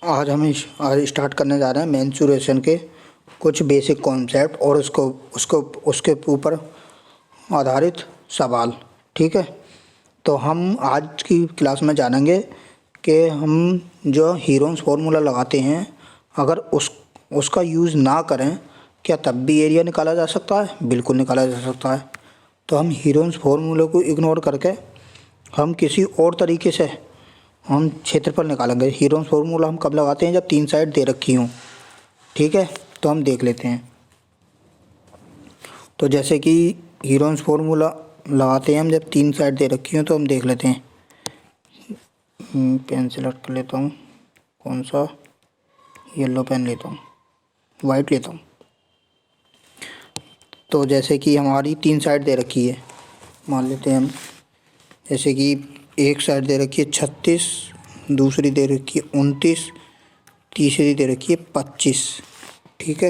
आज स्टार्ट करने जा रहे हैं मेंसुरेशन के कुछ बेसिक कॉन्सेप्ट और उसको उसको उसके ऊपर आधारित सवाल। ठीक है, तो हम आज की क्लास में जानेंगे कि हम जो हीरोन्स फार्मूला लगाते हैं, अगर उसका यूज़ ना करें क्या तब भी एरिया निकाला जा सकता है? बिल्कुल निकाला जा सकता है। तो हम हीरोन्स फार्मूले को इग्नोर करके हम किसी और तरीके से हम क्षेत्रफल निकालेंगे। हीरोन्स फार्मूला हम कब लगाते हैं? जब तीन साइड दे रखी हों। ठीक है, तो हम देख लेते हैं। तो जैसे कि हीरोन्स फार्मूला लगाते हैं हम जब तीन साइड दे रखी हों, तो हम देख लेते हैं। पेन सेलेक्ट कर लेता हूँ, कौन सा, येलो पेन लेता हूँ, वाइट लेता हूँ। तो जैसे कि हमारी तीन साइड दे रखी है, मान लेते हैं हम, जैसे कि एक साइड दे रखी है 36, दूसरी दे रखी है 29, तीसरी दे रखी है 25। ठीक है,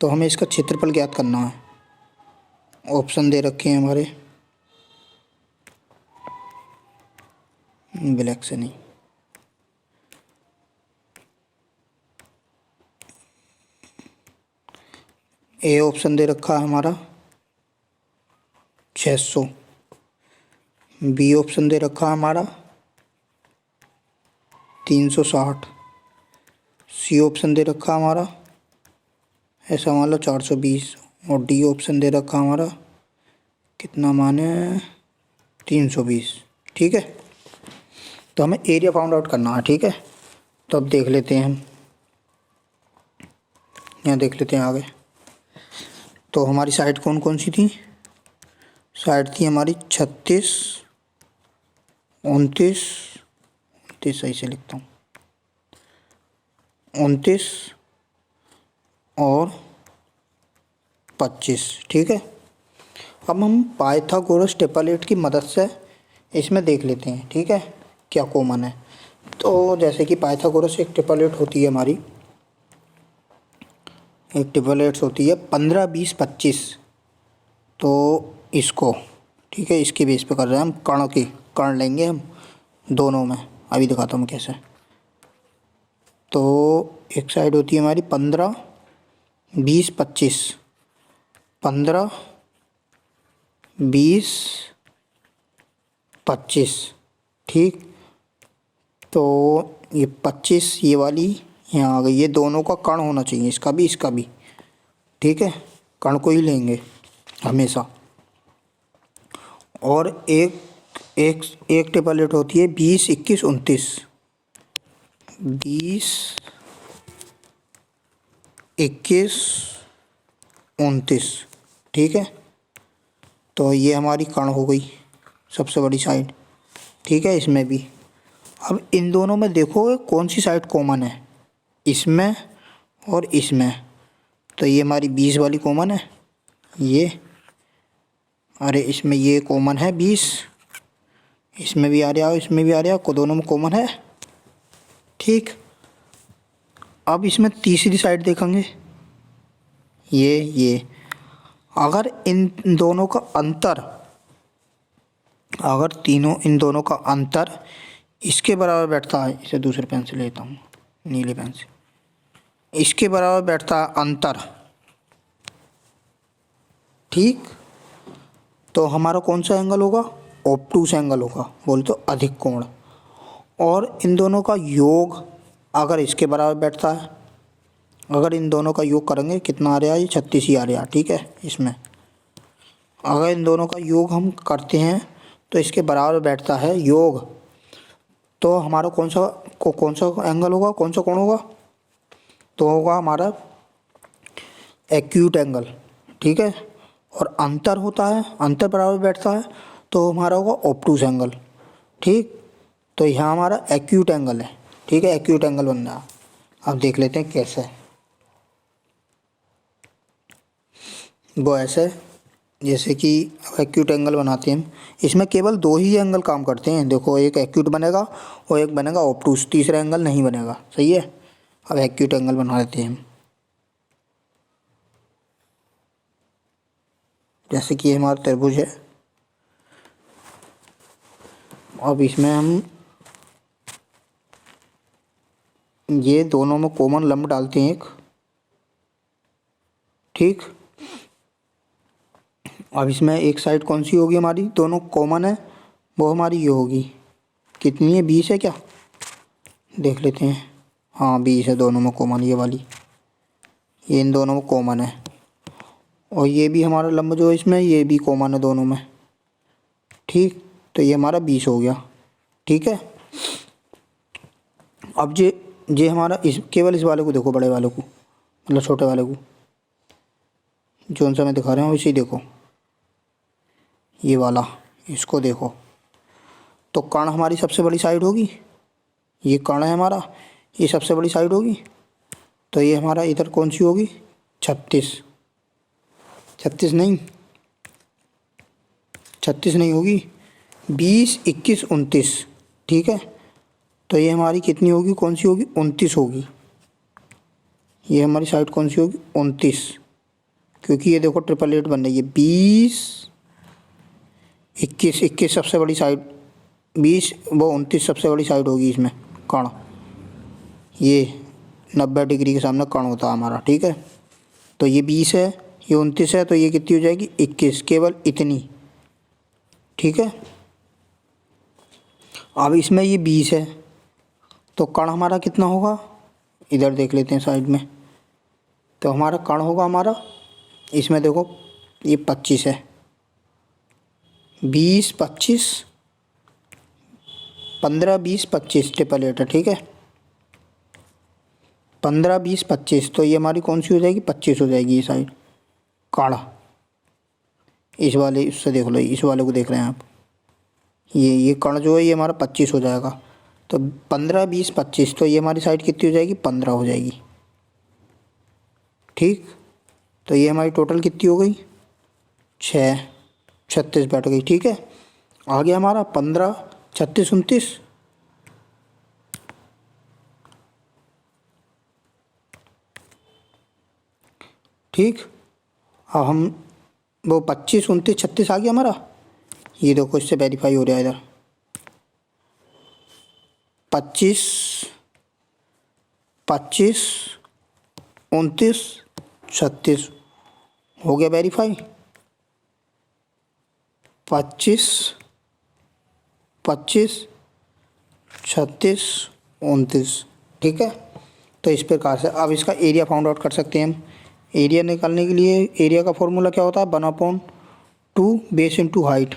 तो हमें इसका क्षेत्रफल ज्ञात करना है। ऑप्शन दे रखे हैं हमारे, ब्लैक से नहीं, ए ऑप्शन दे रखा है हमारा 600, बी ऑप्शन दे रखा है हमारा 360, सी ऑप्शन दे रखा हमारा ऐसा मान लो 420 और डी ऑप्शन दे रखा हमारा कितना माने 320। ठीक है, तो हमें एरिया फाउंड आउट करना है। ठीक है, तो अब देख लेते हैं हम, यहाँ देख लेते हैं आगे। तो हमारी साइड कौन कौन सी थी? साइड थी हमारी 36, 29, 29 सही से लिखता हूँ, 29 और 25। ठीक है, अब हम पाइथागोरस टेम्पलेट की मदद से इसमें देख लेते हैं। ठीक है, क्या कॉमन है। तो जैसे कि पाइथागोरस एक टेम्पलेट होती है हमारी, एक टेम्पलेट्स होती है 15, 20, 25। तो इसको, ठीक है, इसके बेस पे कर रहे हैं हम, कर्ण लेंगे हम दोनों में। अभी दिखाता हूँ कैसे। तो एक साइड होती है हमारी 15, 20, 25, 15, 20, 25। ठीक, तो ये 25 ये वाली यहाँ आ गई, ये दोनों का कर्ण होना चाहिए, इसका भी इसका भी। ठीक है, कर्ण को ही लेंगे हमेशा। और एक एक एक टेबलेट होती है 20, 21, 29, 20, 21, 29। ठीक है, तो ये हमारी कर्ण हो गई सबसे बड़ी साइड। ठीक है, इसमें भी अब इन दोनों में देखो कौन सी साइड कॉमन है, इसमें और इसमें। तो ये हमारी 20 वाली कॉमन है, ये, अरे इसमें ये कॉमन है 20, इसमें भी आ रहा है, इसमें भी आ रहा है, को दोनों में कॉमन है। ठीक, अब इसमें तीसरी साइड देखेंगे, ये अगर इन दोनों का अंतर, अगर इन दोनों का अंतर इसके बराबर बैठता है, इसे दूसरे पेन से लेता हूँ, नीले पेन से, इसके बराबर बैठता है अंतर। ठीक, तो हमारा कौन सा एंगल होगा? ऑब्टूस एंगल होगा, बोलते तो अधिक कोण। और इन दोनों का योग अगर इसके बराबर बैठता है, अगर इन दोनों का योग करेंगे कितना आ रहा है? ये 36 ही आ रहा है। ठीक है, इसमें अगर इन दोनों का योग हम करते हैं तो इसके बराबर बैठता है योग। तो हमारा कौन सा एंगल होगा, कौन सा कोण होगा? तो होगा हमारा एक्यूट एंगल। ठीक है, और अंतर होता है, अंतर बराबर बैठता है तो हमारा होगा ऑब्टूस एंगल। ठीक, तो यहाँ हमारा एक्यूट एंगल है। ठीक है, एक्यूट एंगल बन रहा। अब देख लेते हैं कैसे। वो ऐसे, जैसे कि एक्यूट एंगल बनाते हैं हम, इसमें केवल दो ही एंगल काम करते हैं। देखो, एक एक्यूट बनेगा और एक बनेगा ऑब्टूस, तीसरा एंगल नहीं बनेगा। सही है, अब एक्यूट एंगल बना लेते हैं हम। जैसे कि हमारा त्रिभुज है, अब इसमें हम ये दोनों में कॉमन लंब डालते हैं एक, ठीक। अब इसमें एक साइड कौन सी होगी हमारी, दोनों कॉमन है, वो हमारी ये होगी, कितनी है 20 है क्या, देख लेते हैं। हाँ 20 है दोनों में कॉमन, ये वाली, ये इन दोनों में कॉमन है। और ये भी हमारा लंब जो है इसमें, ये भी कॉमन है दोनों में, ठीक। तो ये हमारा 20 हो गया, ठीक है। अब ये हमारा इस केवल इस वाले को देखो, बड़े वाले को, मतलब छोटे वाले को, जो सा मैं दिखा रहा हूँ इसी देखो, ये वाला, इसको देखो। तो कर्ण हमारी सबसे बड़ी साइड होगी, ये कर्ण है हमारा, ये सबसे बड़ी साइड होगी। तो ये हमारा इधर कौन सी होगी, 36, 36 नहीं, 36 नहीं होगी, 20, 21, 29, ठीक है। तो ये हमारी कितनी होगी, कौन सी होगी, 29 होगी। ये हमारी साइड कौन सी होगी, 29, क्योंकि ये देखो ट्रिपल एट बन रही है, 20, 21, 21 सबसे बड़ी साइड, 20 वो 29 सबसे बड़ी साइड होगी इसमें कर्ण, ये 90 डिग्री के सामने कर्ण होता है हमारा, ठीक है। तो ये 20 है, ये 29 है, तो ये कितनी हो जाएगी, 21, केवल इतनी, ठीक है। अब इसमें ये 20 है, तो कर्ण हमारा कितना होगा, इधर देख लेते हैं साइड में। तो हमारा कर्ण होगा हमारा, इसमें देखो ये 25 है, 20, 25, 15, 20, 25 ट्रिपल एट है, ठीक है। 15, 20, 25, तो ये हमारी कौन सी हो जाएगी, 25 हो जाएगी ये साइड कर्ण। इस वाले इससे देख लो, इस वाले को देख रहे हैं आप, ये कर्ण जो है ये हमारा 25 हो जाएगा। तो 15, 20, 25, तो ये हमारी साइड कितनी हो जाएगी, 15 हो जाएगी, ठीक। तो ये हमारी टोटल कितनी हो गई, 6, 36 बैठ गई, ठीक है। आगे हमारा 15, 36, 29, ठीक। अब हम वो 25, 29, 36 आ गया हमारा, ये देखो इससे वेरीफाई हो रहा है इधर, 25, 25, 29, 36 हो गया वेरीफाई, 25, 25, 36, 29, ठीक है। तो इस प्रकार से अब इसका एरिया फाउंड आउट कर सकते हैं हम। एरिया निकालने के लिए एरिया का फॉर्मूला क्या होता है, 1/2 बेस इंटू हाइट,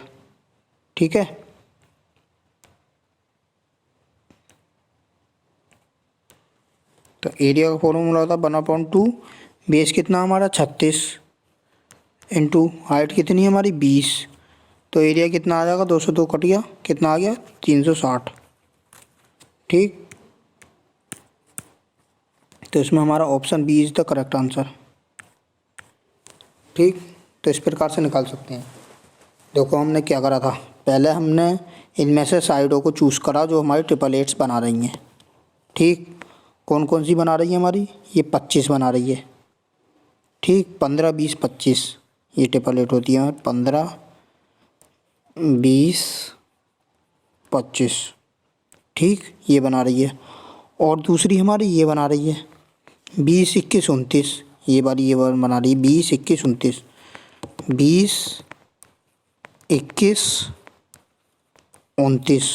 ठीक है। तो एरिया का फॉर्मूला होता है 1/2, बेस कितना हमारा 36 इंटू हाइट कितनी है हमारी 20। तो एरिया कितना आ जाएगा, 202 कट गया, कितना आ गया 360, ठीक। तो इसमें हमारा option B is the correct answer, ठीक। तो इस प्रकार से निकाल सकते हैं। देखो हमने क्या करा था, पहले हमने इनमें से साइडों को चूज़ करा जो हमारी ट्रिपल एट्स बना रही हैं, ठीक। कौन कौन सी बना रही है हमारी, ये 25 बना रही है, ठीक। 15, 20, 25 ये ट्रिपल एट होती है, 15, 20, 25, ठीक, ये बना रही है। और दूसरी हमारी ये बना रही है 20, 21, 29, ये वाली बना रही है 20, 21, 29, 20, 21, 29,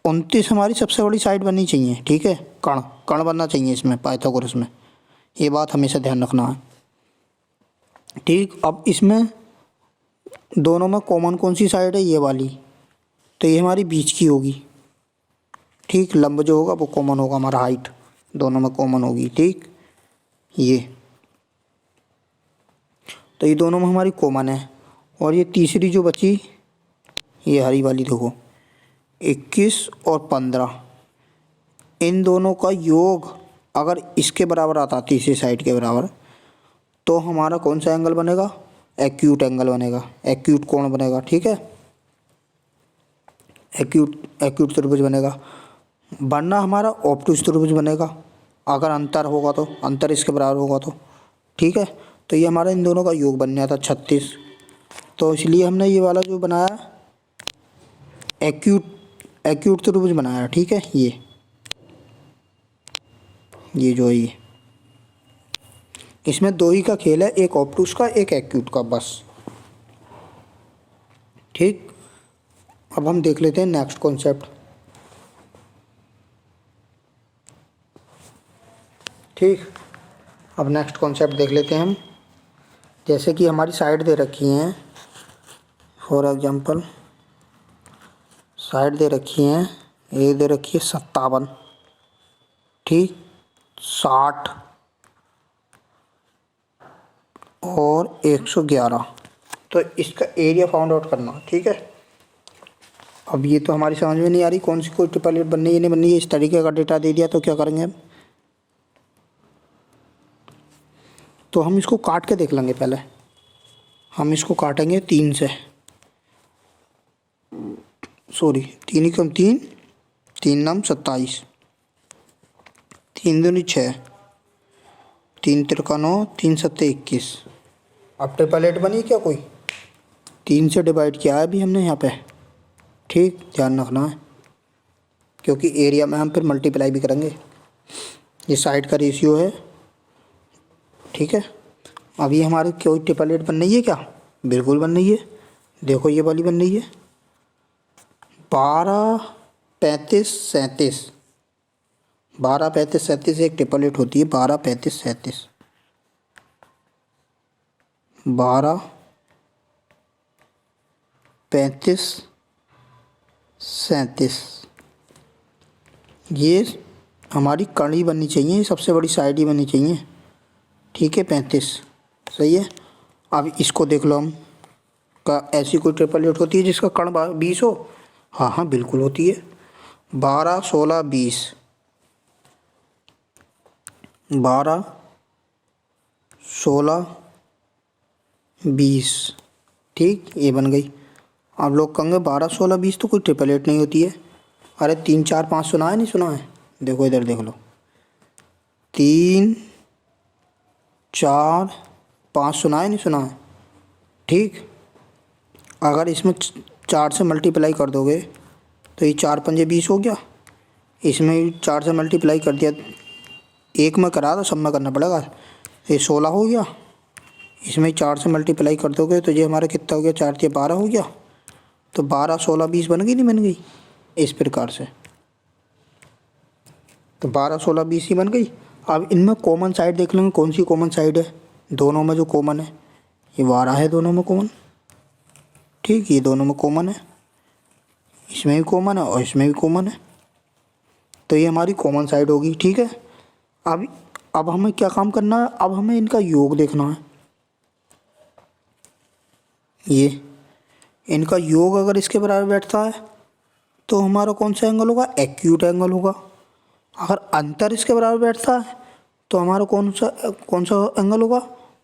29 हमारी सबसे बड़ी साइड बननी चाहिए, ठीक है। कर्ण कर्ण बनना चाहिए इसमें, पाइथागोरस में, ये बात हमेशा ध्यान रखना है, ठीक। अब इसमें दोनों में कॉमन कौन सी साइड है, ये वाली, तो ये हमारी बीच की होगी, ठीक। लंब जो होगा वो कॉमन होगा हमारा, हाइट दोनों में कॉमन होगी, ठीक। ये तो ये दोनों में हमारी कॉमन है। और ये तीसरी जो बची, ये हरी वाली देखो, 21 और 15, इन दोनों का योग अगर इसके बराबर आता, तीसरी साइड के बराबर, तो हमारा कौन सा एंगल बनेगा, एक्यूट एंगल बनेगा, एक्यूट कोण बनेगा, ठीक है। एक्यूट त्रिभुज बनेगा, वरना हमारा ऑब्टूज त्रिभुज बनेगा अगर अंतर होगा, तो अंतर इसके बराबर होगा तो, ठीक है। तो ये हमारा इन दोनों का योग बन गया था 36। तो इसलिए हमने ये वाला जो बनाया एक्यूट त्रिभुज बनाया, ठीक है। ये ये जो है ये, इसमें दो ही का खेल है, एक ऑब्टूस का एक एक्यूट का, बस। ठीक, अब हम देख लेते हैं नेक्स्ट कॉन्सेप्ट। ठीक, अब नेक्स्ट कॉन्सेप्ट देख लेते हैं हम। जैसे कि हमारी साइड दे रखी हैं, फॉर एग्जांपल साइड दे रखी हैं, ये दे रखी है 57, ठीक, 60 और 111। तो इसका एरिया फाउंड आउट करना, ठीक है। अब ये तो हमारी समझ में नहीं आ रही कौन सी कोई ट्रिपल एट बननी है नहीं बननी है। इस तरीके का डेटा दे दिया तो क्या करेंगे हम, तो हम इसको काट के देख लेंगे। पहले हम इसको काटेंगे 3 से, सॉरी 3 ही कम 3, 3 नाम 27, 3 दूनी 6, 3 तिरका 9, 3 सत्ते 21। अब ट्रिपल एट बनी क्या कोई, 3 से डिवाइड किया है अभी हमने यहाँ पे। ठीक, ध्यान रखना है, क्योंकि एरिया में हम फिर मल्टीप्लाई भी करेंगे। ये साइड का रेशियो है, ठीक है। अब ये हमारी कोई ट्रिपल एट बन रही है क्या, बिल्कुल बन रही है। देखो ये वाली बन रही है 12 35 37, 12 35 37 एक ट्रिपल एट होती है। 12 35 37, 12 35 37, ये हमारी कड़ी बननी चाहिए, सबसे बड़ी साइड ही बननी चाहिए। ठीक है, 35 सही है। अब इसको देख लो हम, का ऐसी कोई ट्रिपल एट होती है जिसका कण 20 हो, हाँ हाँ बिल्कुल होती है। 12 16 20, 12 16 20, ठीक, ये बन गई। अब लोग कहेंगे 12 16 20 तो कोई ट्रिपल एट नहीं होती है। अरे 3 4 5 सुना है, नहीं सुना है, देखो इधर देख लो, 3 4 5 सुना है, नहीं सुना है। ठीक, अगर इसमें 4 से मल्टीप्लाई कर दोगे तो ये 4 पंजे 20 हो गया। इसमें 4 से मल्टीप्लाई कर दिया, एक में करा तो सब में करना पड़ेगा, ये 16 हो गया। इसमें 4 से मल्टीप्लाई कर दोगे तो ये हमारा कितना हो गया, 4 से 12 हो गया। तो 12 16 20 बन गई, नहीं बन गई, इस प्रकार से। तो 12 16 20 ही बन गई। अब इनमें कॉमन साइड देख लेंगे, कौन सी कॉमन साइड है। दोनों में जो कॉमन है ये 12 है, दोनों में कॉमन। ठीक, ये दोनों में कॉमन है, इसमें भी कॉमन है और इसमें भी कॉमन है, तो ये हमारी कॉमन साइड होगी। ठीक है, अब हमें क्या काम करना है, अब हमें इनका योग देखना है। ये इनका योग अगर इसके बराबर बैठता है तो हमारा कौन सा एंगल होगा, एक्यूट एंगल होगा। अगर अंतर इसके बराबर बैठता है तो हमारा कौन सा एंगल होगा,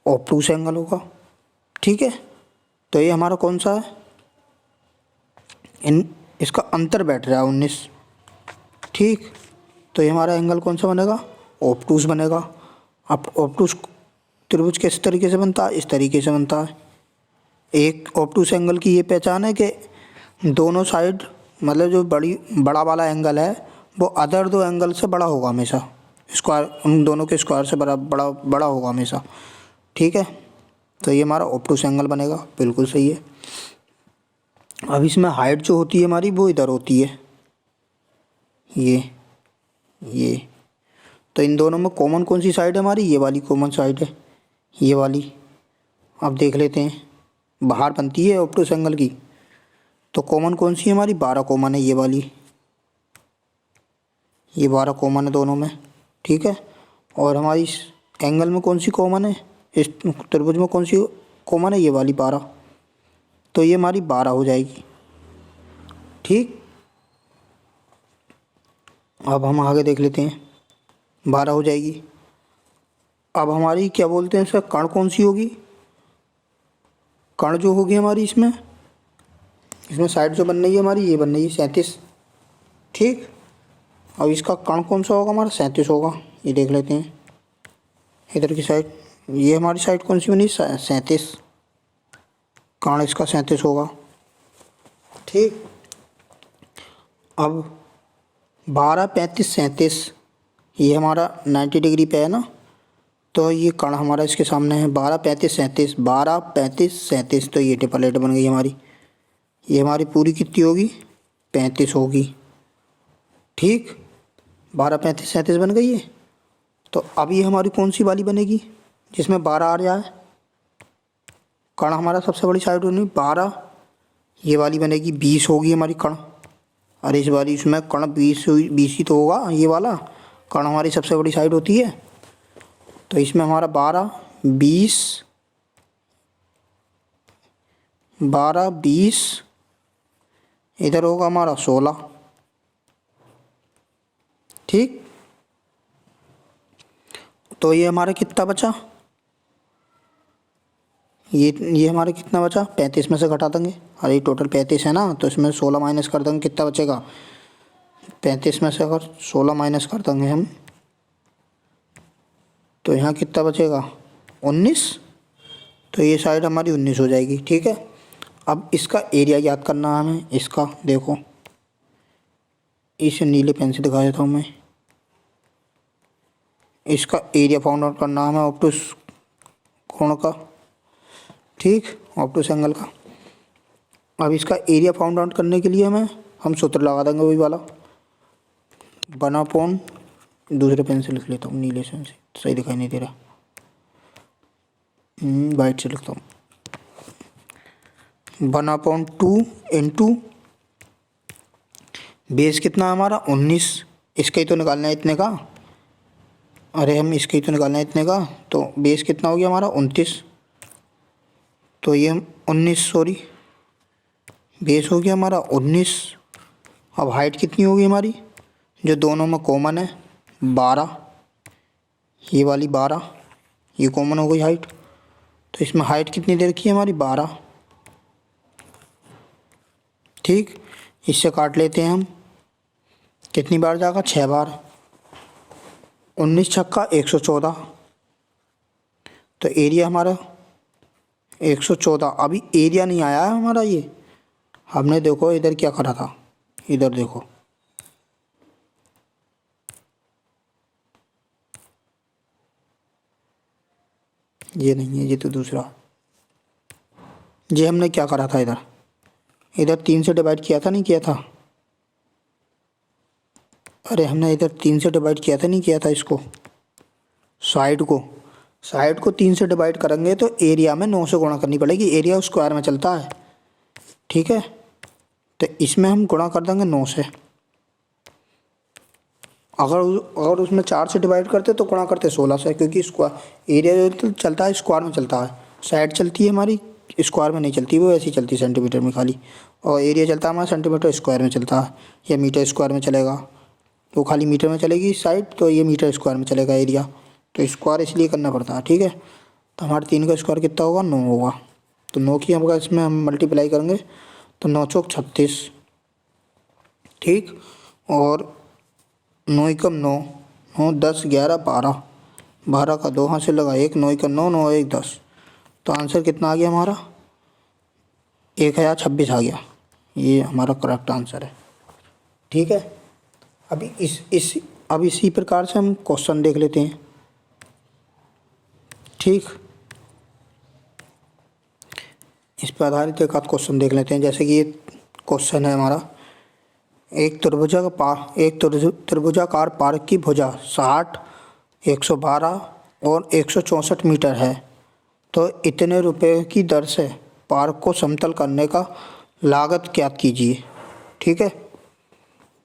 ऑब्टूस एंगल होगा। ठीक है, तो ये हमारा कौन सा है, इसका अंतर बैठ रहा है 19। ठीक, तो ये हमारा एंगल कौन सा बनेगा, ऑब्टूस बनेगा। अब ऑब्टूस त्रिभुज किस तरीके से बनता है, इस तरीके से बनता है। एक ऑब्टूस एंगल की ये पहचान है कि दोनों साइड, मतलब जो बड़ा वाला एंगल है वो अदर दो एंगल से बड़ा होगा हमेशा, स्क्वायर, उन दोनों के स्क्वायर से बड़ा होगा हमेशा। ठीक है, तो ये हमारा ऑब्टूस एंगल बनेगा, बिल्कुल सही है। अब इसमें हाइट जो होती है हमारी वो इधर होती है, ये तो इन दोनों में कॉमन कौन सी साइड है हमारी, ये वाली कॉमन साइड है, ये वाली। अब देख लेते हैं, बाहर बनती है ऑब्टूस एंगल की, तो कॉमन कौन सी है हमारी, 12 कॉमन है, ये वाली, ये 12 कॉमन है दोनों में। ठीक है, और हमारी इस एंगल में कौन सी कॉमन है, इस त्रिभुज में कौन सी कॉमन है, ये वाली 12, तो ये हमारी 12 हो जाएगी। ठीक, अब हम आगे देख लेते हैं, 12 हो जाएगी। अब हमारी क्या बोलते हैं इसका, कण कौन सी होगी, कण जो होगी हमारी इसमें साइड जो बन रही है हमारी, ये बन रही है 37। ठीक, अब इसका कण कौन सा होगा हमारा, 37 होगा। ये देख लेते हैं इधर की साइड, ये हमारी साइड कौन सी बनी, 37, कण इसका 37 होगा। ठीक, अब 12 35 37, ये हमारा 90 डिग्री पे है ना, तो ये कण हमारा इसके सामने है 12 35 37, 12 35 37, तो ये ट्रिपलेट बन गई हमारी। ये हमारी पूरी कितनी होगी, 35 होगी। ठीक, 12 35 37 बन गई है। तो अब ये हमारी कौन सी वाली बनेगी, जिसमें 12 आ जाए, कण हमारा सबसे बड़ी साइड होनी 12, ये वाली बनेगी 20 होगी हमारी कण। और इस वाली इसमें कण 20 ही तो होगा, ये वाला कण हमारी सबसे बड़ी साइड होती है। तो इसमें हमारा 12 20, 12 20, इधर होगा हमारा 16। ठीक, तो ये हमारा कितना बचा, ये हमारा कितना बचा, 35 में से घटा देंगे। अरे टोटल 35 है ना, तो इसमें 16 माइनस कर देंगे, कितना बचेगा, 35 में से अगर 16 माइनस कर देंगे हम, तो यहाँ कितना बचेगा, 19। तो ये साइड हमारी 19 हो जाएगी। ठीक है, अब इसका एरिया याद करना है हमें। इसका देखो, इसे नीले पेन से दिखा देता हूँ मैं। इसका एरिया फाउंड आउट करना है हमें ऑब्टूस कोण का। ठीक, ऑब्टूस एंगल का। अब इसका एरिया फाउंड आउट करने के लिए हम सूत्र लगा देंगे वही वाला, 1/, दूसरे पेन से लिख लेता हूँ, नीले पेन से, सही दिखाई नहीं दे रहा, वाइट से लिखता हूँ। 1/2 इंटू बेस कितना है हमारा 19, इसका ही तो निकालना है इतने का। अरे हम इसका ही तो निकालना है इतने का, तो बेस कितना हो गया हमारा 29, तो ये 19 सॉरी, बेस हो गया हमारा 19। अब हाइट कितनी होगी हमारी, जो दोनों में कॉमन है 12, ये वाली 12, ये कॉमन हो गई हाइट। तो इसमें हाइट कितनी दे रखी है हमारी 12। ठीक, इससे काट लेते हैं हम, कितनी बार जाएगा, 6 बार, 19 छक्का 114, तो एरिया हमारा 114। अभी एरिया नहीं आया है हमारा, ये हमने देखो इधर क्या करा था, इधर देखो, ये नहीं है, ये तो दूसरा, ये हमने क्या करा था, इधर इधर 3 से डिवाइड किया था, नहीं किया था, अरे हमने इधर 3 से डिवाइड किया था, नहीं किया था इसको, साइड को 3 से डिवाइड करेंगे तो एरिया में 9 से गुणा करनी पड़ेगी, एरिया स्क्वायर में चलता है। ठीक है, तो इसमें हम गुणा कर देंगे 9 से। अगर उसमें 4 से डिवाइड करते तो गुणा करते 16 से, क्योंकि स्क्वायर एरिया जो तो चलता है स्क्वायर में चलता है, साइड चलती है हमारी स्क्वायर में नहीं चलती, वो ऐसी चलती है सेंटीमीटर में खाली, और एरिया चलता है हमारा सेंटीमीटर स्क्वायर में चलता है, या मीटर स्क्वायर में चलेगा, वो खाली मीटर में चलेगी साइड, तो ये मीटर स्क्वायर में चलेगा एरिया, तो स्क्वायर इसलिए करना पड़ता है। ठीक है, तो हमारे 3 का स्क्वायर कितना होगा, 9 होगा, तो 9 की हम इसमें हम मल्टीप्लाई करेंगे तो 9 चौक 36। ठीक, और 9 एकम 9, 9 10 11 12, 12 का 2 हाथ से लगा 1, 9 का 9, 9 1 10, तो आंसर कितना आ गया हमारा, 1026 आ गया, ये हमारा करेक्ट आंसर है। ठीक है, अभी अब इसी प्रकार से हम क्वेश्चन देख लेते हैं। ठीक, इस पर आधारित एक आध क्वेश्चन देख लेते हैं। जैसे कि ये क्वेश्चन है हमारा, एक त्रिभुजाकार पार्क की भुजा 60, 112 और 164 मीटर है, तो इतने रुपए की दर से पार्क को समतल करने का लागत ज्ञात कीजिए। ठीक है,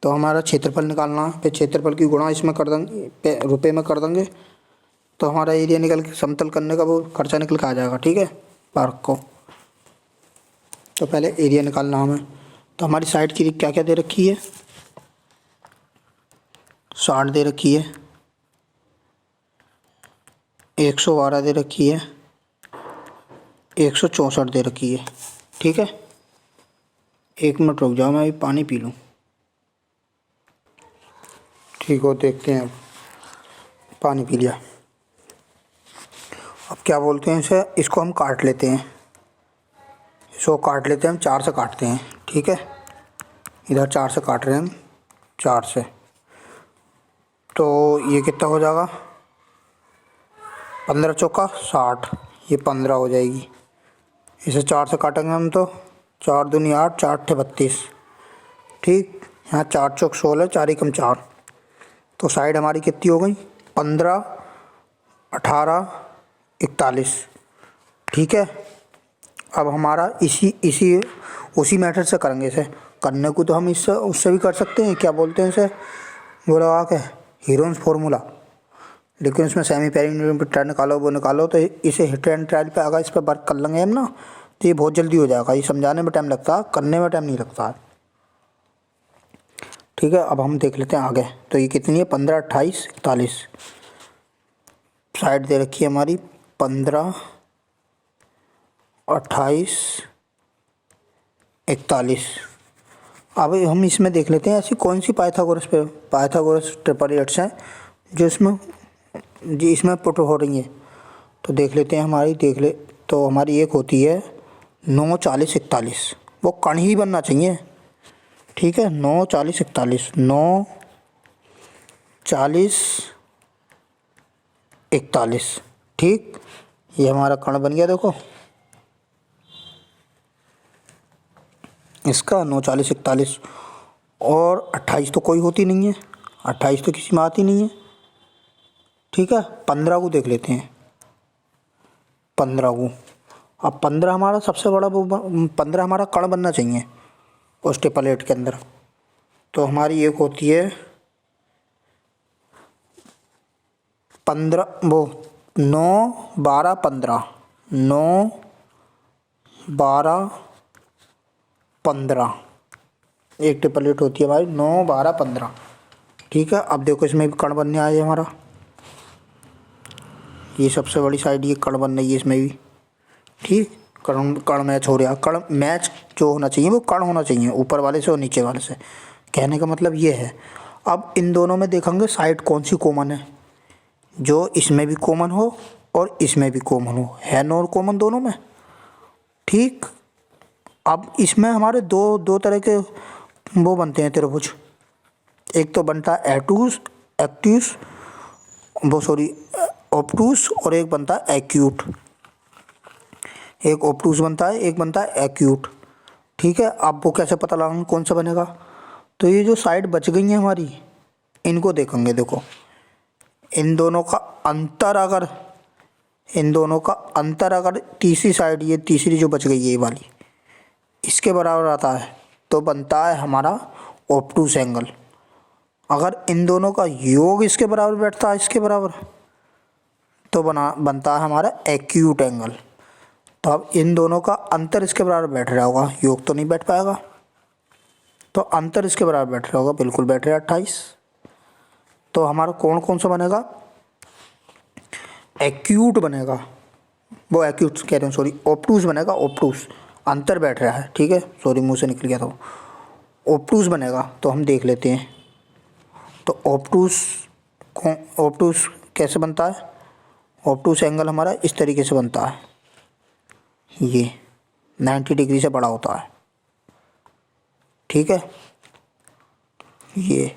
तो हमारा क्षेत्रफल निकालना है, फिर क्षेत्रफल की गुणा इसमें कर देंगे, रुपए में कर देंगे, तो हमारा एरिया निकल के समतल करने का वो खर्चा निकल के आ जाएगा। ठीक है, पार्क को, तो पहले एरिया निकालना हमें। तो हमारी साइड की क्या क्या दे रखी है, 60 दे रखी है, 112 दे रखी है, 164 दे रखी है। ठीक है, 1 मिनट रुक जाओ, मैं अभी पानी पी लूँ। ठीक हो, देखते हैं, अब पानी पी लिया। अब क्या बोलते हैं इसे, इसको हम काट लेते हैं, इसको काट लेते हैं हम, 4 से काटते हैं। ठीक है, इधर 4 से काट रहे हैं हम, 4 से, तो ये कितना हो जाएगा, 15 चौका 60, ये 15 हो जाएगी। इसे 4 से काटेंगे हम तो 4 दूनी 8, 4 अट्ठे 32, ठीक। यहाँ 4 चौक 16, 4 एकम 4, तो साइड हमारी कितनी हो गई, 15, 18, 41, ठीक है। अब हमारा उसी मेथड से करेंगे इसे। करने को तो हम इससे उससे भी कर सकते हैं, क्या बोलते हैं इसे, वो लगा के हीरोन्स फार्मूला, लेकिन उसमें सेमी पेरिमीटर निकालो, वो निकालो, तो इसे हिट एंड ट्रायल पे आगा, इस पर वर्क कर लेंगे हम ना, तो ये बहुत जल्दी हो जाएगा। ये समझाने में टाइम लगता है, करने में टाइम नहीं लगता है, ठीक है। अब हम देख लेते हैं आगे। तो ये कितनी है, 15, 28, 41, साइड दे रखी है हमारी 15, 28, 41। अब हम इसमें देख लेते हैं ऐसी कौन सी पाइथागोरस ट्रिपल एट्स हैं जो इसमें पुट हो रही हैं। तो देख लेते हैं तो हमारी एक होती है 9, 40, 41, वो कण ही बनना चाहिए, ठीक है। 9, 40, 41, 9, 40, 41, ठीक। ये हमारा कण बन गया, देखो इसका 9, 40, 41, और 28 तो कोई होती नहीं है, 28 तो किसी में आती नहीं है, ठीक है। 15 को देख लेते हैं, 15 को। अब 15 हमारा सबसे बड़ा 15 हमारा कण बनना चाहिए उस ट्रिपलेट के अंदर। तो हमारी एक होती है 15, वो 9, 12, 15, 9, 12, 15, एक ट्रिपलेट होती है हमारी 9, 12, 15, ठीक है। अब देखो इसमें भी कण बनने आए हमारा, ये सबसे बड़ी साइड ये कण बन रही है इसमें भी, ठीक। कण मैच हो रहा है, कण मैच जो होना चाहिए वो कण होना चाहिए, ऊपर वाले से और नीचे वाले से, कहने का मतलब ये है। अब इन दोनों में देखेंगे साइड कौन सी कॉमन है, जो इसमें भी कॉमन हो और इसमें भी कॉमन हो, है नॉन कॉमन दोनों में, ठीक। अब इसमें हमारे दो तरह के वो बनते हैं त्रिभुज, एक तो बनता है ऑब्टूस, और एक बनता है एक्यूट। एक ऑब्टूस बनता है, एक बनता है एक्यूट, ठीक है। अब वो कैसे पता लगाएंगे कौन सा बनेगा, तो ये जो साइड बच गई है हमारी, इनको देखेंगे, देखो इन दोनों का अंतर अगर तीसरी साइड, ये तीसरी जो बच गई है ये वाली, इसके बराबर आता है तो बनता है हमारा ऑब्टूस एंगल। अगर इन दोनों का योग इसके बराबर बैठता है, इसके बराबर, तो बनता है हमारा एक्यूट एंगल। तो अब इन दोनों का अंतर इसके बराबर बैठ रहा होगा, योग तो नहीं बैठ पाएगा, तो अंतर इसके बराबर बैठ रहा होगा, बिल्कुल बैठ रहा है 28। तो हमारा कौन कौन सा बनेगा, एक्यूट बनेगा, वो एक्यूट कह रहे हैं सॉरी, ऑब्टूस बनेगा, ऑब्टूस, अंतर बैठ रहा है, ठीक है, सॉरी मुंह से निकल गया था, ऑब्टूस बनेगा। तो हम देख लेते हैं, तो ऑब्टूस कैसे बनता है, ऑब्टूस एंगल हमारा इस तरीके से बनता है, ये 90 डिग्री से बड़ा होता है, ठीक है, ये।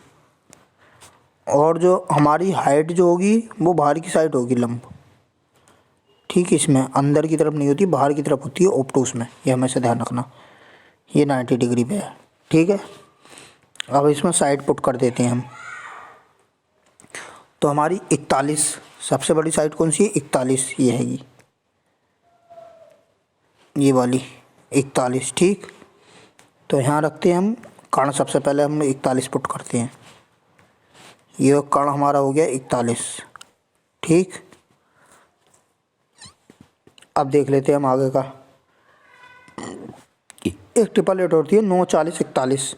और जो हमारी हाइट जो होगी वो बाहर की साइड होगी, लंब, ठीक। इसमें अंदर की तरफ नहीं होती, बाहर की तरफ होती है ऑब्टूस में, ये हमेशा ध्यान रखना, ये 90 डिग्री पे है, ठीक है। अब इसमें साइड पुट कर देते हैं हम, तो हमारी 41 सबसे बड़ी साइड कौन सी है, 41, ये है ये वाली 41, ठीक। तो यहाँ रखते हैं हम कण, सबसे पहले हम 41 पुट करते हैं, ये कण हमारा हो गया 41, ठीक। अब देख लेते हैं हम आगे का, एक ट्रिपलेट होती है 9, 40, 41,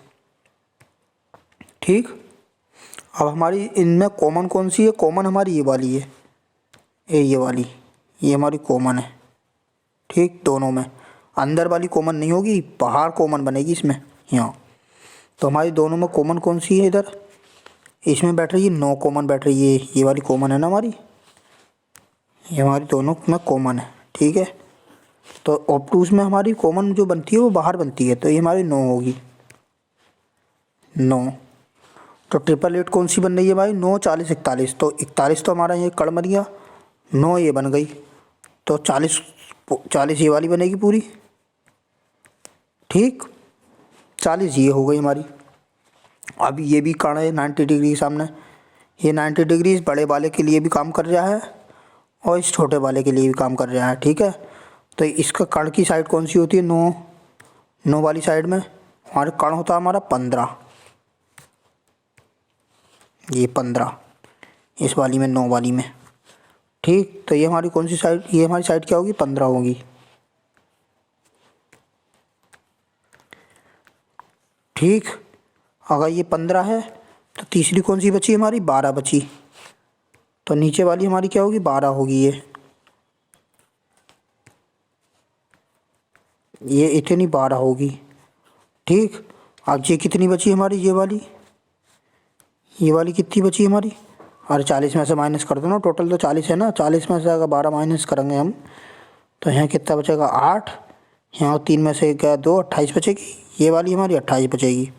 ठीक। अब हमारी इनमें कॉमन कौन सी है, कॉमन हमारी ये वाली है, ये वाली, ये हमारी कॉमन है, ठीक। दोनों में अंदर वाली कॉमन नहीं होगी, बाहर कॉमन बनेगी इसमें, यहाँ। तो हमारी दोनों में कॉमन कौन सी है, इधर इसमें बैठ रही है 9 कॉमन बैठ रही है, ये वाली कॉमन है ना हमारी, ये हमारी दोनों में कॉमन है, ठीक है। तो ऑब्टूस में हमारी कॉमन जो बनती है वो बाहर बनती है, तो ये हमारी 9 होगी, 9। तो 888 कौन सी बन रही है भाई, 9, 40, 41, तो 41 तो हमारा ये कड़ मर गया, 9 ये बन गई, तो 40 40 ये वाली बनेगी पूरी, ठीक, 40 ये हो गई हमारी। अब ये भी कण है 90 डिग्री के सामने, ये 90 डिग्री इस बड़े वाले के लिए भी काम कर रहा है और इस छोटे वाले के लिए भी काम कर रहा है, ठीक है। तो इसका कण की साइड कौन सी होती है, 9, 9 वाली साइड में हमारे कण होता है हमारा 15, ये 15 इस वाली में, 9 वाली में, ठीक। तो ये हमारी कौन सी साइड, ये हमारी साइड क्या होगी, 15 होगी, ठीक। अगर ये 15 है तो तीसरी कौन सी बची हमारी, 12 बची, तो नीचे वाली हमारी क्या होगी, 12 होगी ये इतनी 12 होगी, ठीक। अब ये कितनी बची हमारी, ये वाली कितनी बची हमारी, अरे 40 में से माइनस कर दो ना, टोटल तो 40 है ना, 40 में से अगर 12 माइनस करेंगे हम तो यहाँ कितना बचेगा, 8, यहाँ 3 में से क्या 2, 28 बचेगी, ये वाली हमारी 28 बचेगी,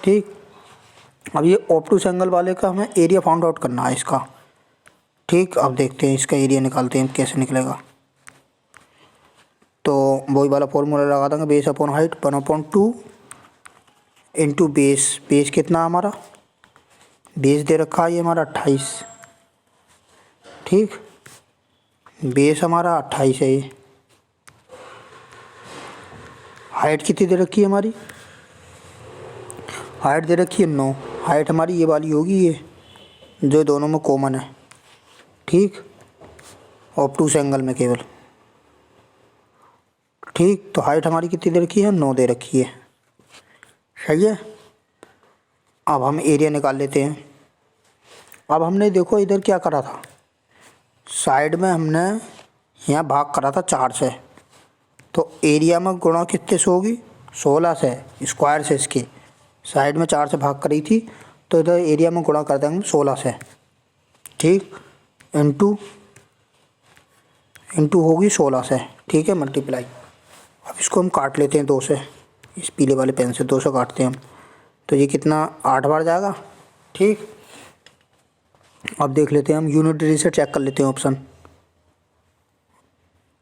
ठीक। अब ये ऑब्टूस एंगल वाले का हमें एरिया फाउंड आउट करना है इसका, ठीक। अब देखते हैं इसका एरिया निकालते हैं कैसे निकलेगा। तो वही वाला फॉर्मूला लगा देंगे, base upon height 1/2 into base, base कितना हमारा, बेस दे रखा है ये हमारा 28, ठीक, बेस हमारा 28 है, ये हाइट कितनी दे रखी है हमारी, हाइट दे रखी है 9, हाइट हमारी ये वाली होगी, ये जो दोनों में कॉमन है, ठीक, ऑब्टूस एंगल में केवल, ठीक। तो हाइट हमारी कितनी दे रखी है, 9 दे रखी है, सही है। अब हम एरिया निकाल लेते हैं। अब हमने देखो इधर क्या करा था, साइड में हमने यहाँ भाग करा था 4 से, तो एरिया में गुणा कितने से होगी, 16 से, स्क्वायर से, इसके साइड में 4 से भाग करी थी, तो इधर एरिया में गुणा कर देंगे 16 से, ठीक, इंटू होगी 16 से, ठीक है, मल्टीप्लाई। अब इसको हम काट लेते हैं 2 से, इस पीले वाले पेन से 2 से काटते हैं हम, तो ये कितना 8 बार जाएगा, ठीक। अब देख लेते हैं हम, यूनिट डिजिट से चेक कर लेते हैं ऑप्शन,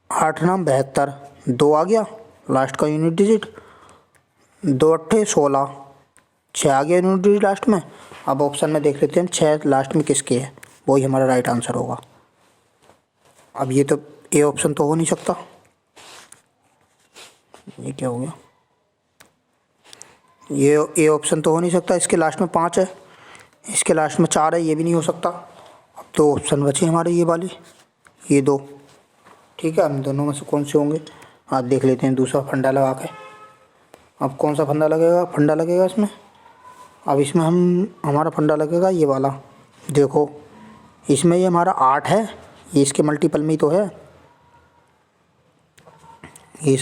8 नाम 72, 2 आ गया लास्ट का यूनिट डिजिट, 2 अट्ठे 16, 6 आ गया यूनिट डिजिट लास्ट में। अब ऑप्शन में देख लेते हैं 6 लास्ट में किसके है, वही हमारा राइट आंसर होगा। अब ये तो ए ऑप्शन तो हो नहीं सकता, ये क्या हो गया, ये ए ऑप्शन तो हो नहीं सकता, इसके लास्ट में 5 है, इसके लास्ट में 4 है, ये भी नहीं हो सकता। अब 2 ऑप्शन बचे हमारे, ये वाली, ये 2, ठीक है। हम दोनों में से कौन से होंगे, आज देख लेते हैं दूसरा फंडा लगा के। अब कौन सा फंडा लगेगा इसमें, अब इसमें हमारा फंडा लगेगा ये वाला, देखो इसमें ये हमारा 8 है, ये इसके मल्टीपल में ही तो है, ये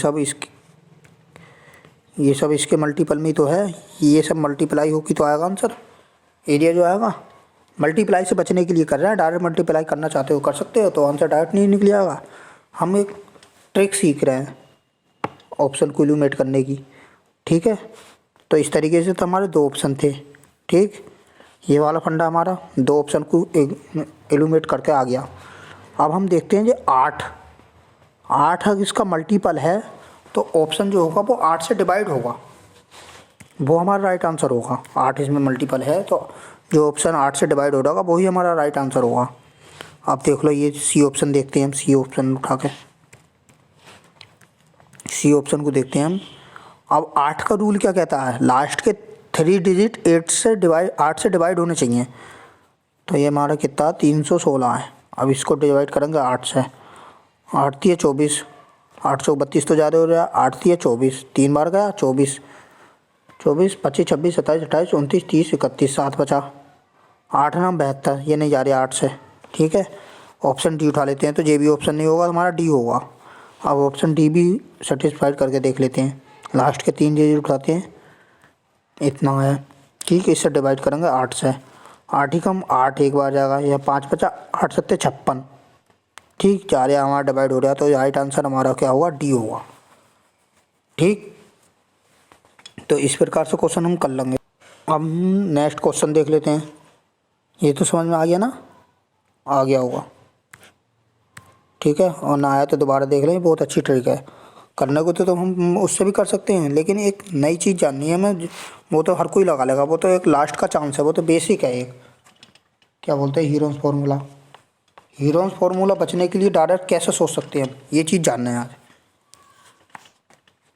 सब इसके मल्टीपल में ही तो है, ये सब मल्टीप्लाई होगी तो आएगा आंसर, एरिया जो आएगा। मल्टीप्लाई से बचने के लिए कर रहे हैं, डायरेक्ट मल्टीप्लाई करना चाहते हो कर सकते हो, तो आंसर डायरेक्ट नहीं निकल आएगा। हम एक ट्रिक सीख रहे हैं ऑप्शन को इल्यूमिनेट करने की, ठीक है। तो इस तरीके से तो हमारे 2 ऑप्शन थे, ठीक, ये वाला फंडा हमारा 2 ऑप्शन को इल्यूमिनेट करके आ गया। अब हम देखते हैं ये 8 अगर इसका मल्टीपल है तो ऑप्शन जो होगा वो 8 से डिवाइड होगा, वो हमारा राइट आंसर होगा। 8 इसमें मल्टीपल है तो जो ऑप्शन 8 से डिवाइड हो रहा होगा वही हमारा राइट आंसर होगा। आप देख लो, ये सी ऑप्शन देखते हैं हम, सी ऑप्शन उठा के सी ऑप्शन को देखते हैं हम। अब 8 का रूल क्या कहता है, लास्ट के 3 डिजिट 8 से डिवाइड होने चाहिए, तो ये हमारा कितना 316 है। अब इसको डिवाइड करेंगे 8 से, 8 3 24, 8 चौक 32 तो ज़्यादा हो रहा है, 8 3 24, 3 बार गया 24, 25 26 27 28 29 30 31, 7 बचा, 8 नाम 72, ये नहीं जा रही 8 से, ठीक है। ऑप्शन डी उठा लेते हैं, तो ये भी ऑप्शन नहीं होगा, हमारा डी होगा। अब ऑप्शन डी भी सेटिस्फाइड करके देख लेते हैं, लास्ट के 3 डिजिट उठाते हैं, इतना है, ठीक है। इससे डिवाइड करेंगे 8 से, 8 ही कम 8 एक बार जाएगा, यह 5 बचा, 8 7 56, ठीक, 4 हमारा डिवाइड हो रहा है, तो राइट आंसर हमारा क्या होगा, डी होगा, ठीक। तो इस प्रकार से क्वेश्चन हम कर लेंगे। अब नेक्स्ट क्वेश्चन देख लेते हैं। ये तो समझ में आ गया ना, आ गया होगा, ठीक है। और ना आया तो दोबारा देख लें, बहुत अच्छी ट्रिक है। करने को तो हम उससे भी कर सकते हैं, लेकिन एक नई चीज़ जाननी है हमें, वो तो हर कोई लगा लेगा, वो तो एक लास्ट का चांस है, वो तो बेसिक है। एक क्या बोलते हैं, हीरोन्स फार्मूला। हीरोन्स फार्मूला बचने के लिए डायरेक्ट कैसे सोच सकते हैं हम, ये चीज़ जानना है आज,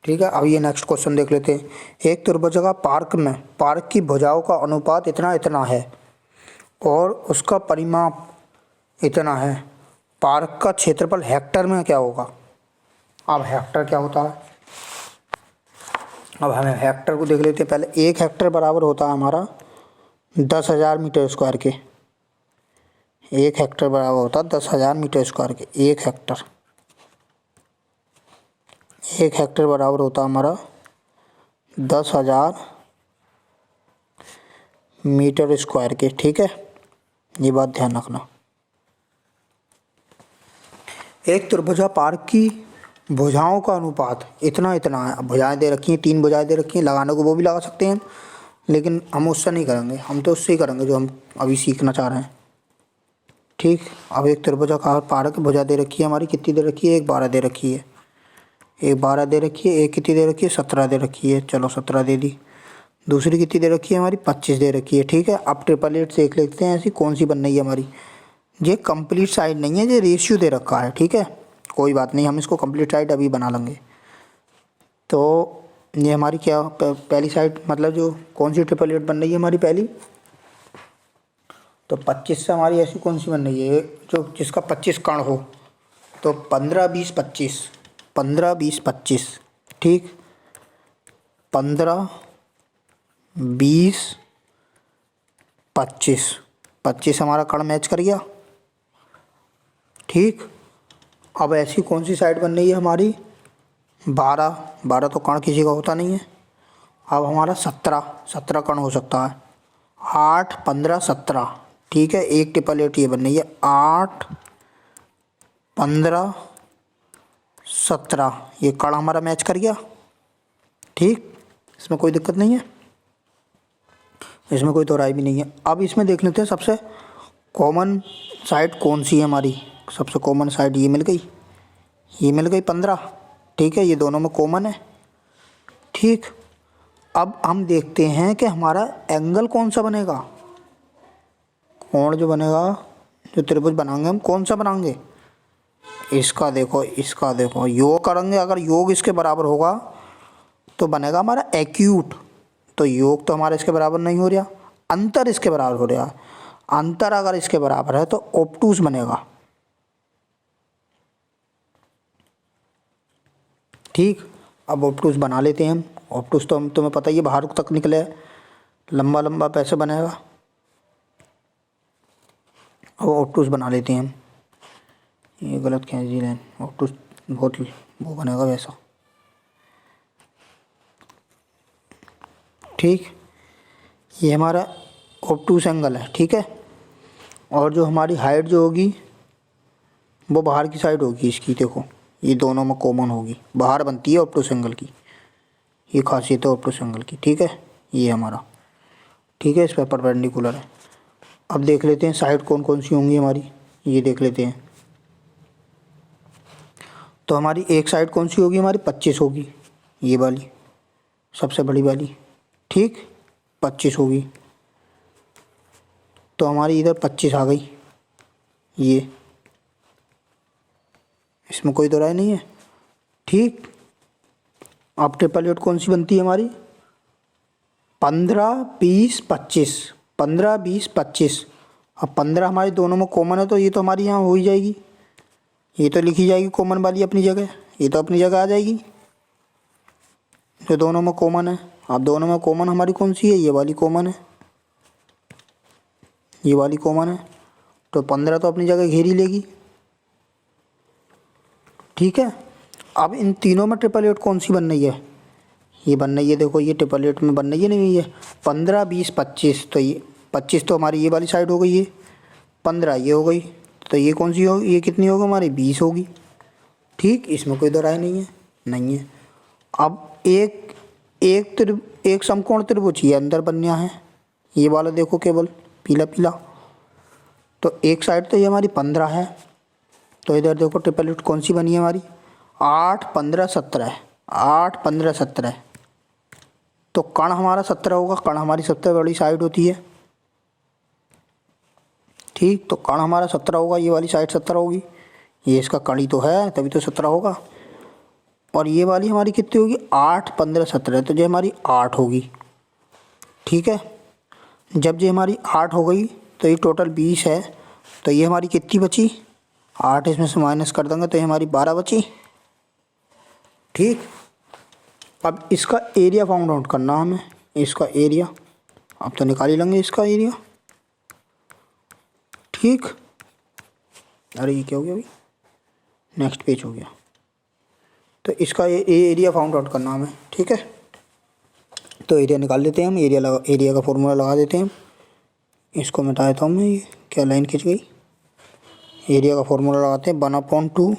ठीक है। अब ये नेक्स्ट क्वेश्चन देख लेते हैं। एक त्रिभुजाकार पार्क में पार्क की भुजाओं का अनुपात इतना इतना है और उसका परिमाप इतना है, पार्क का क्षेत्रफल हेक्टर में क्या होगा। अब हेक्टर क्या होता है, अब हमें हेक्टर को देख लेते हैं पहले। एक हेक्टर बराबर होता है हमारा 10,000 मीटर स्क्वायर के। एक हेक्टर बराबर होता है 10,000 मीटर स्क्वायर के। एक हेक्टर बराबर होता है हमारा 10,000 मीटर स्क्वायर के, ठीक है। ये बात ध्यान रखना। एक त्रिभुजा पार्क की भुजाओं का अनुपात इतना इतना है। भुजाएं दे रखी हैं, 3 भुजाएं दे रखी हैं, लगाने को वो भी लगा सकते हैं, लेकिन हम उससे नहीं करेंगे, हम तो उससे ही करेंगे जो हम अभी सीखना चाह रहे हैं, ठीक। अब एक त्रिभुजाकार पार्क भुजा दे रखी है हमारी, कितनी दे रखी है, एक 12 दे रखी है। एक 12 दे रखी है, एक कितनी दे रखी है, 17 दे रखी है, चलो 17 दे दी। दूसरी कितनी दे रखी है हमारी, 25 दे रखी है, ठीक है। अब ट्रिपल एट देख लेते हैं ऐसी कौन सी बन रही है हमारी। ये कंप्लीट साइड नहीं है, ये रेशियो दे रखा है, ठीक है। कोई बात नहीं, हम इसको कंप्लीट साइड अभी बना लेंगे। तो ये हमारी क्या पहली साइड, मतलब जो कौन सी ट्रिपल एट बन रही है हमारी पहली, तो 25 से हमारी ऐसी कौन सी बन रही है जो जिसका 25 कण हो, तो 15 20 25, 15 20 25, ठीक। 15 20 25, 25 हमारा कण मैच कर गया, ठीक। अब ऐसी कौन सी साइड बन रही है हमारी, 12, 12 तो कण किसी का होता नहीं है। अब हमारा 17 कण हो सकता है, 8 15 17, ठीक है। एक ट्रिपल एट ये बन रही है, 8 15 17, ये कण हमारा मैच कर गया, ठीक। इसमें कोई दिक्कत नहीं है, इसमें कोई दोहराई भी नहीं है। अब इसमें देख लेते हैं सबसे कॉमन साइड कौन सी है हमारी। सबसे कॉमन साइड ये मिल गई, ये मिल गई 15, ठीक है। ये दोनों में कॉमन है, ठीक। अब हम देखते हैं कि हमारा एंगल कौन सा बनेगा, कोण जो बनेगा, जो त्रिभुज बनाएंगे हम कौन सा बनाएंगे। इसका देखो, इसका देखो, योग करेंगे, अगर योग इसके बराबर होगा तो बनेगा हमारा एक्यूट। तो योग तो हमारा इसके बराबर नहीं हो रहा, अंतर इसके बराबर हो रहा है। अंतर अगर इसके बराबर है तो ऑब्टूस बनेगा, ठीक। अब ऑब्टूस बना लेते हैं हम। ऑब्टूस तो हम तुम्हें पता ही है बाहर तक निकले, लंबा लंबा पैसे बनेगा। अब ऑब्टूस बना लेते हैं हम। ये गलत खींची लाइन, ऑब्टूस बहुत वो बनेगा वैसा, ठीक। ये हमारा ऑब्टूस एंगल है, ठीक है। और जो हमारी हाइट जो होगी वो बाहर की साइड होगी इसकी, देखो ये दोनों में कॉमन होगी, बाहर बनती है ऑब्टूस एंगल की, ये खासियत है ऑब्टूस एंगल की, ठीक है। ये हमारा, ठीक है, इस पर परपेंडिकुलर है। अब देख लेते हैं साइड कौन कौन सी होंगी हमारी, ये देख लेते हैं। तो हमारी एक साइड कौन सी होगी हमारी, 25 होगी, ये वाली सबसे बड़ी वाली, ठीक, 25 होगी। तो हमारी इधर 25 आ गई, ये इसमें कोई दोहराई नहीं है, ठीक। अब ट्रिपल एट कौन सी बनती है हमारी, 15 20 25, 15 20 25। अब 15 हमारी दोनों में कॉमन है, तो ये तो हमारी यहाँ हो ही जाएगी, ये तो लिखी जाएगी कॉमन वाली अपनी जगह, ये तो अपनी जगह आ जाएगी जो दोनों में कॉमन है। अब दोनों में कॉमन हमारी कौन सी है, ये वाली कॉमन है, ये वाली कॉमन है, तो 15 तो अपनी जगह घेर ही लेगी, ठीक है। अब इन तीनों में ट्रिपल एट कौन सी बन रही है, ये बन रही है, देखो ये ट्रिपल एट में बन रही है, नहीं है 15 20 25। तो ये 25 तो हमारी ये वाली साइड हो गई, ये 15 ये हो गई, तो ये कौन सी होगी, ये कितनी होगी हमारी 20 होगी, ठीक। इसमें कोई दोहराई नहीं है, नहीं है। अब एक एक एक समकोण त्रिभुज ये अंदर बनना है, ये वाला देखो केवल पीला पीला। तो एक साइड तो ये हमारी 15 है, तो इधर देखो ट्रिपल रूट कौन सी बनी है हमारी 8 15 17, 8 15 17। तो कर्ण हमारा 17 होगा, कर्ण हमारी सबसे बड़ी साइड होती है, ठीक। तो कर्ण हमारा 17 होगा, ये वाली साइड 17 होगी, ये इसका कर्ण ही तो है तभी तो 17 होगा। और ये वाली हमारी कितनी होगी 8 15 17, तो ये हमारी 8 होगी, ठीक है। जब ये हमारी 8 हो गई तो ये टोटल 20 है, तो ये हमारी कितनी बची 8 इसमें से माइनस कर देंगे तो ये हमारी 12 बची, ठीक। अब इसका एरिया फाउंड आउट करना हमें, इसका एरिया अब तो निकाल ही लेंगे इसका एरिया, ठीक। अरे ये क्या हो गया अभी, नेक्स्ट पेज हो गया। तो इसका ये एरिया फाउंड आउट करना हमें, ठीक है। तो एरिया निकाल लेते हैं हम, एरिया का फॉर्मूला लगा देते हैं। इसको मिटा देता हूँ मैं, ये क्या लाइन खिंच गई। एरिया का फॉर्मूला लगाते हैं 1/2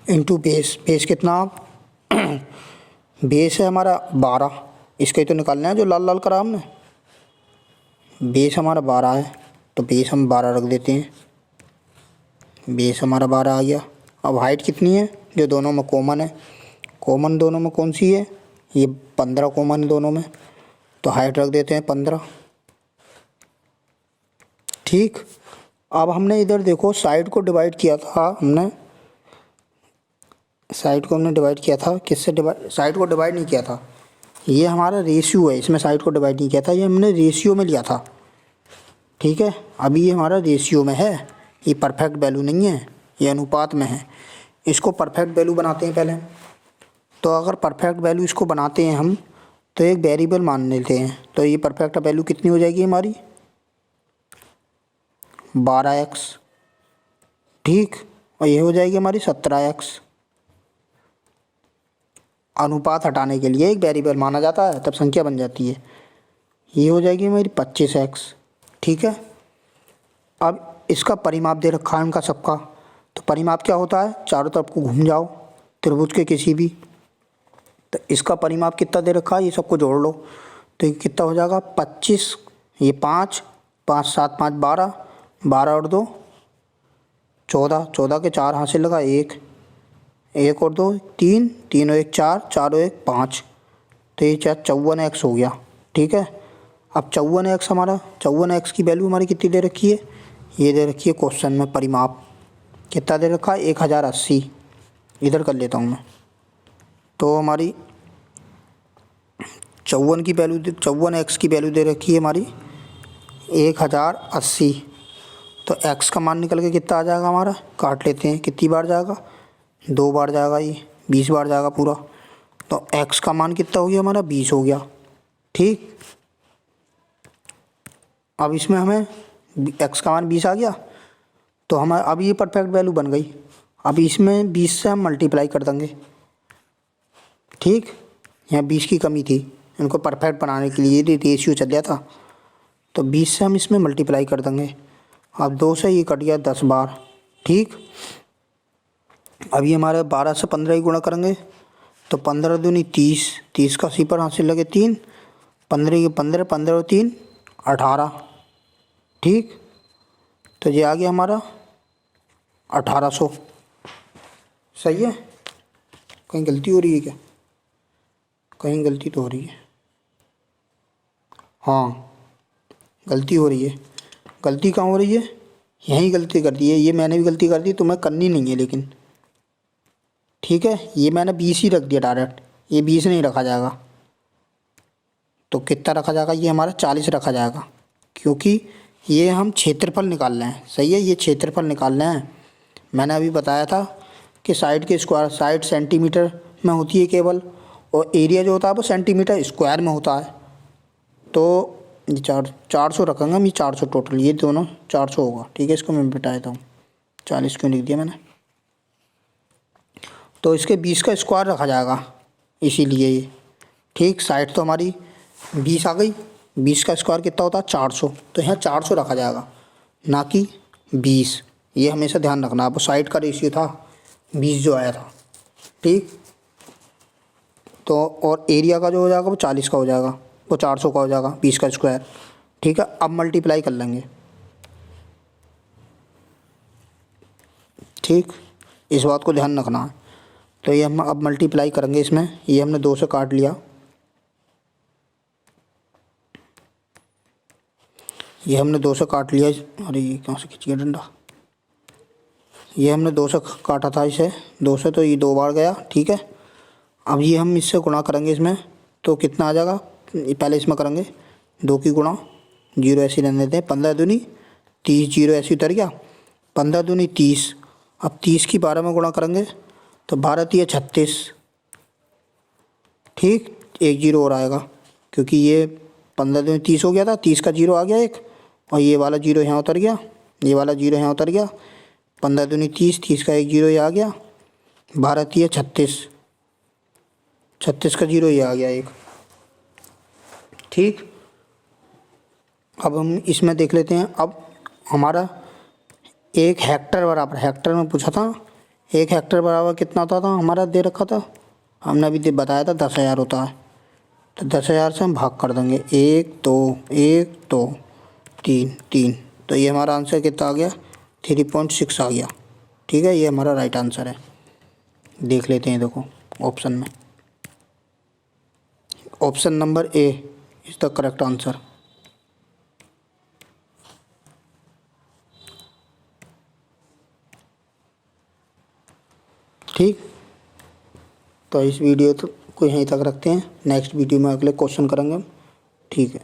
इंटू बेस। बेस कितना आप बेस है हमारा 12, इसका ही तो निकालना है जो लाल लाल करा हमने। बेस हमारा 12 है, तो बेस हम 12 रख देते हैं, बेस हमारा 12 आ गया। अब हाइट कितनी है जो दोनों में कॉमन है, कॉमन दोनों में कौन सी है, ये 15 कॉमन है दोनों में, तो हाइट रख देते हैं 15, ठीक। अब हमने इधर देखो साइड को डिवाइड किया था हमने, साइड को हमने डिवाइड किया था किससे, साइड को डिवाइड नहीं किया था, ये हमारा रेशियो है, इसमें साइड को डिवाइड नहीं किया था, ये हमने रेशियो में लिया था, ठीक है। अभी ये हमारा रेशियो में है, ये परफेक्ट वैल्यू नहीं है, ये अनुपात में है। इसको परफेक्ट वैल्यू बनाते हैं पहले। तो अगर परफेक्ट वैल्यू इसको बनाते हैं हम, तो एक वेरिएबल मान लेते हैं, तो ये परफेक्ट वैल्यू कितनी हो जाएगी हमारी 12x, ठीक। और ये हो जाएगी हमारी 17x। अनुपात हटाने के लिए एक वेरिएबल माना जाता है, तब संख्या बन जाती है। ये हो जाएगी हमारी 25x, ठीक है। अब इसका परिमाप दे रखा है उनका सबका, तो परिमाप क्या होता है, चारों तरफ को घूम जाओ त्रिभुज के किसी भी, तो इसका परिमाप कितना दे रखा है, ये सबको जोड़ लो, तो ये कितना हो जाएगा 25, ये 5 5 7 5 12, 12 और 2 14, 14 के 4 हासिल लगा 1, 1 और 2 3, 3 और 1 4, 4 और 1 5, तो ये 54x हो गया, ठीक है। अब 54x हमारा 54x की वैल्यू हमारी कितनी दे रखी है, ये दे रखी है क्वेश्चन में, परिमाप कितना दे रखा है 1080, इधर कर लेता हूँ मैं। तो हमारी 54x की वैल्यू दे रखी है हमारी 1080, तो x का मान निकल के कितना आ जाएगा हमारा, काट लेते हैं कितनी बार जाएगा, 2 बार जाएगा, ये 20 बार जाएगा पूरा, तो x का मान कितना हो गया हमारा 20 हो गया, ठीक। अब इसमें हमें x का मान 20 आ गया, तो हमारा अब ये परफेक्ट वैल्यू बन गई। अब इसमें 20 से हम मल्टीप्लाई कर देंगे, ठीक। यहाँ 20 की कमी थी, इनको परफेक्ट बनाने के लिए रेशियो चल गया था, तो 20 से हम इसमें मल्टीप्लाई कर देंगे। अब 2 से ये कट गया 10 बार, ठीक। अब ये हमारे 12 से 15 ही गुणा करेंगे, तो 15 दूनी 30, 30 का सिपर हासिल लगे 3, 15 के 15, 15 और 3 18, ठीक। तो ये आ गया हमारा 1800, सही है। कहीं गलती हो रही है क्या, कहीं गलती तो हो रही है, हाँ गलती हो रही है। गलती कहाँ हो रही है, यहीं गलती कर दी है, ये मैंने भी गलती कर दी, तुम्हें करनी नहीं है लेकिन, ठीक है। ये मैंने 20 ही रख दिया डायरेक्ट, ये 20 नहीं रखा जाएगा, तो कितना रखा जाएगा, ये हमारा 40 रखा जाएगा, क्योंकि ये हम क्षेत्रफल निकाल रहे हैं, सही है, ये क्षेत्रफल निकाल रहे हैं। मैंने अभी बताया था कि साइड के स्क्वायर, साइड सेंटीमीटर में होती है केवल, और एरिया जो होता है वो सेंटीमीटर स्क्वायर में होता है। तो ये 400 रखेंगे हम, ये 400 टोटल, ये दोनों 400 होगा, ठीक है। इसको मैं बिठा देता हूँ, 40 क्यों लिख दिया मैंने, तो इसके 20 का स्क्वायर रखा जाएगा इसीलिए ये, ठीक। साइड तो हमारी 20 आ गई, 20 का स्क्वायर कितना होता है 400, तो यहाँ 400 रखा जाएगा ना कि 20, ये हमेशा ध्यान रखना। अब साइड का रेशियो था 20 जो आया था, ठीक। तो और एरिया का जो हो जाएगा वो 40 का हो जाएगा, वो 400 का हो जाएगा, 20 का स्क्वायर। ठीक है, अब मल्टीप्लाई कर लेंगे। ठीक, इस बात को ध्यान रखना है। तो ये हम अब मल्टीप्लाई करेंगे इसमें, ये हमने 2 से काट लिया, ये हमने 2 से काट लिया। अरे ये कहाँ से खींच गया डंडा, ये हमने 2 से काटा था इसे, 2 से, तो ये 2 बार गया। ठीक है, अब ये हम इससे गुणा करेंगे इसमें, तो कितना आ जाएगा, पहले इसमें करेंगे 2 की गुणा, 0 ऐसे रहने देते हैं, 15 दूनी 30, 0 ऐसे उतर गया, 15 दूनी 30। अब 30 की 12 में गुणा करेंगे तो 12 तिया 36। ठीक, एक 0 और आएगा, क्योंकि ये 15 दूनी 30 हो गया था, 30 का 0 आ गया एक, और ये वाला 0 यहाँ उतर गया, ये वाला 0 यहाँ उतर गया, 15 दूनी 30, 30 का एक 0 ये आ गया, 12 तिया 36, 36 का 0 ये आ गया एक। ठीक, अब हम इसमें देख लेते हैं। अब हमारा 1 हेक्टर बराबर, हेक्टर में पूछा था, 1 हेक्टर बराबर कितना होता था हमारा, दे रखा था, हमने अभी बताया था 10,000 होता है। तो 10,000 से हम भाग कर देंगे, 1 2 1 2 3 3, तो ये हमारा आंसर कितना आ गया, 3.6 आ गया। ठीक है, ये हमारा राइट आंसर है। देख लेते हैं, देखो ऑप्शन में, option number A is the correct answer. ठीक, तो इस वीडियो को यहीं तक रखते हैं, नेक्स्ट वीडियो में अगले क्वेश्चन करेंगे हम। ठीक है।